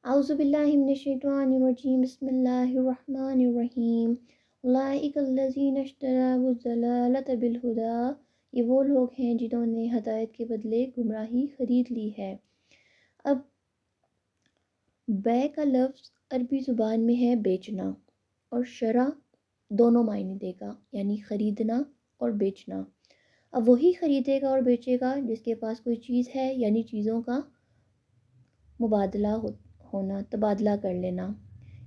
اعوذ باللہ من الشیطان الرجیم بسم اللہ الرحمن الرحیم اولئک الذین اشتروا الضلالۃ بالہدی، یہ وہ لوگ ہیں جنہوں نے ہدایت کے بدلے گمراہی خرید لی ہے۔ اب بے کا لفظ عربی زبان میں ہے بیچنا، اور شرع دونوں معنی دے گا، یعنی خریدنا اور بیچنا۔ اب وہی خریدے گا اور بیچے گا جس کے پاس کوئی چیز ہے، یعنی چیزوں کا مبادلہ ہونا، تبادلہ کر لینا،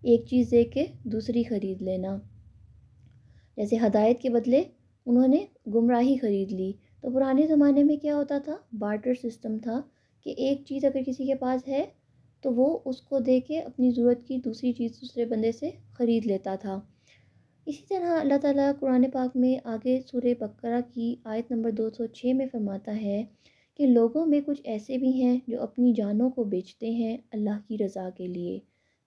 ایک چیز دے کے دوسری خرید لینا۔ جیسے ہدایت کے بدلے انہوں نے گمراہی خرید لی۔ تو پرانے زمانے میں کیا ہوتا تھا؟ بارٹر سسٹم تھا کہ ایک چیز اگر کسی کے پاس ہے تو وہ اس کو دے کے اپنی ضرورت کی دوسری چیز دوسرے بندے سے خرید لیتا تھا۔ اسی طرح اللہ تعالیٰ قرآن پاک میں آگے سورہ بقرہ کی آیت نمبر 206 میں فرماتا ہے کہ لوگوں میں کچھ ایسے بھی ہیں جو اپنی جانوں کو بیچتے ہیں اللہ کی رضا کے لیے،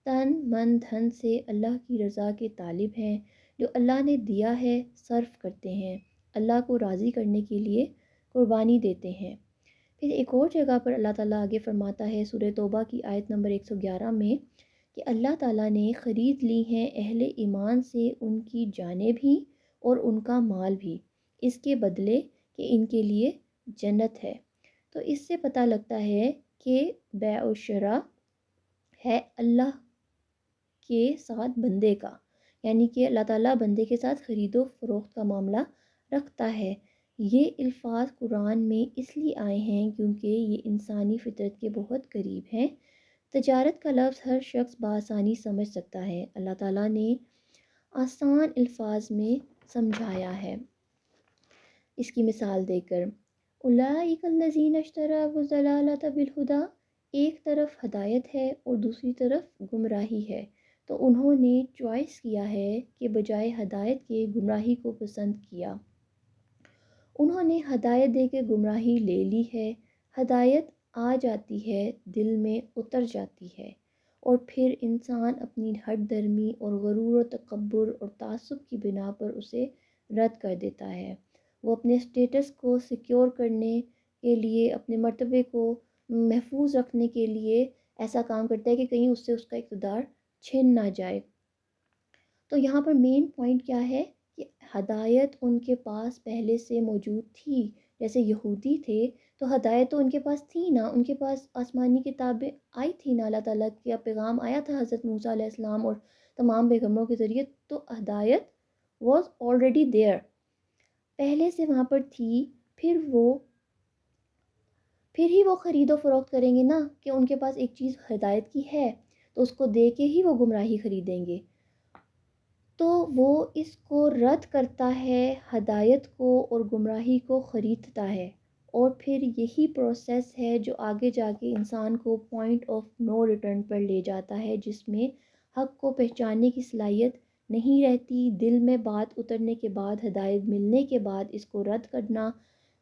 تن من دھن سے اللہ کی رضا کے طالب ہیں، جو اللہ نے دیا ہے صرف کرتے ہیں، اللہ کو راضی کرنے کے لیے قربانی دیتے ہیں۔ پھر ایک اور جگہ پر اللہ تعالیٰ آگے فرماتا ہے سورہ توبہ کی آیت نمبر 111 میں کہ اللہ تعالیٰ نے خرید لی ہیں اہل ایمان سے ان کی جانیں بھی اور ان کا مال بھی، اس کے بدلے کہ ان کے لیے جنت ہے۔ تو اس سے پتہ لگتا ہے کہ بیع و شراء ہے اللہ کے ساتھ بندے کا، یعنی کہ اللہ تعالیٰ بندے کے ساتھ خرید و فروخت کا معاملہ رکھتا ہے۔ یہ الفاظ قرآن میں اس لیے آئے ہیں کیونکہ یہ انسانی فطرت کے بہت قریب ہیں۔ تجارت کا لفظ ہر شخص بآسانی سمجھ سکتا ہے، اللہ تعالیٰ نے آسان الفاظ میں سمجھایا ہے اس کی مثال دے کر۔ اولئک الذین اشتروا الضلالۃ بالہدی، ایک طرف ہدایت ہے اور دوسری طرف گمراہی ہے، تو انہوں نے چوائس کیا ہے کہ بجائے ہدایت کے گمراہی کو پسند کیا۔ انہوں نے ہدایت دے کے گمراہی لے لی ہے۔ ہدایت آ جاتی ہے، دل میں اتر جاتی ہے، اور پھر انسان اپنی ہٹ درمی اور غرور و تکبر اور تعصب کی بنا پر اسے رد کر دیتا ہے۔ وہ اپنے سٹیٹس کو سیکیور کرنے کے لیے، اپنے مرتبے کو محفوظ رکھنے کے لیے ایسا کام کرتا ہے کہ کہیں اس سے اس کا اقتدار چھن نہ جائے۔ تو یہاں پر مین پوائنٹ کیا ہے کہ ہدایت ان کے پاس پہلے سے موجود تھی۔ جیسے یہودی تھے تو ہدایت تو ان کے پاس تھی نا، ان کے پاس آسمانی کتابیں آئی تھی نا، اللہ تعالیٰ کا پیغام آیا تھا حضرت موسیٰ علیہ السلام اور تمام پیغمبروں کے ذریعے، تو ہدایت واز آلریڈی دیئر، پہلے سے وہاں پر تھی۔ پھر ہی وہ خرید و فروخت کریں گے نا، کہ ان کے پاس ایک چیز ہدایت کی ہے تو اس کو دے کے ہی وہ گمراہی خریدیں گے۔ تو وہ اس کو رد کرتا ہے، ہدایت کو اور گمراہی کو خریدتا ہے، اور پھر یہی پروسیس ہے جو آگے جا کے انسان کو پوائنٹ آف نو ریٹرن پر لے جاتا ہے، جس میں حق کو پہچاننے کی صلاحیت نہیں رہتی۔ دل میں بات اترنے کے بعد، ہدایت ملنے کے بعد اس کو رد کرنا،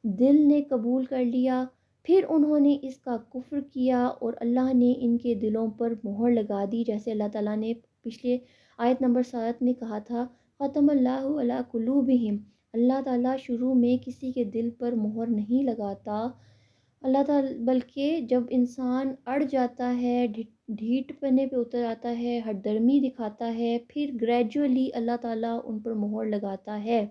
دل نے قبول کر لیا، پھر انہوں نے اس کا کفر کیا اور اللہ نے ان کے دلوں پر مہر لگا دی، جیسے اللہ تعالیٰ نے پچھلے آیت نمبر 7 میں کہا تھا ختم اللہ علی قلوبہم، اللہ تعالیٰ شروع میں کسی کے دل پر مہر نہیں لگاتا، اللہ تعالیٰ بلکہ جب انسان اڑ جاتا ہے، ڈھیٹ پنے پہ اتر آتا ہے، ہٹ درمی دکھاتا ہے، پھر گریجولی اللہ تعالیٰ ان پر مہر لگاتا ہے۔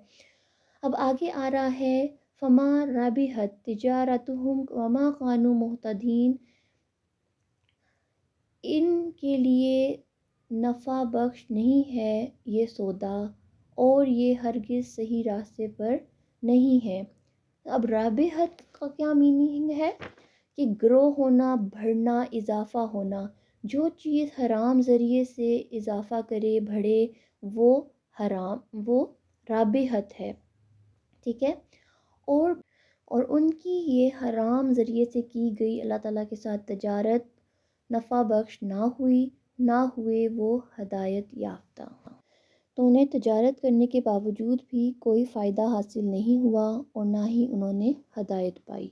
اب آگے آ رہا ہے فما ربحت تجارتہم وما کانوا مہتدین، ان کے لیے نفع بخش نہیں ہے یہ سودا، اور یہ ہرگز صحیح راستے پر نہیں ہے۔ اب رابحت کا کیا میننگ ہے؟ کہ گرو ہونا، بڑھنا، اضافہ ہونا۔ جو چیز حرام ذریعے سے اضافہ کرے، بڑھے، وہ حرام، وہ رابحت ہے، ٹھیک ہے۔ اور ان کی یہ حرام ذریعے سے کی گئی اللہ تعالیٰ کے ساتھ تجارت نفع بخش نہ ہوئی، نہ ہوئے وہ ہدایت یافتہ۔ تو انہیں تجارت کرنے کے باوجود بھی کوئی فائدہ حاصل نہیں ہوا اور نہ ہی انہوں نے ہدایت پائی۔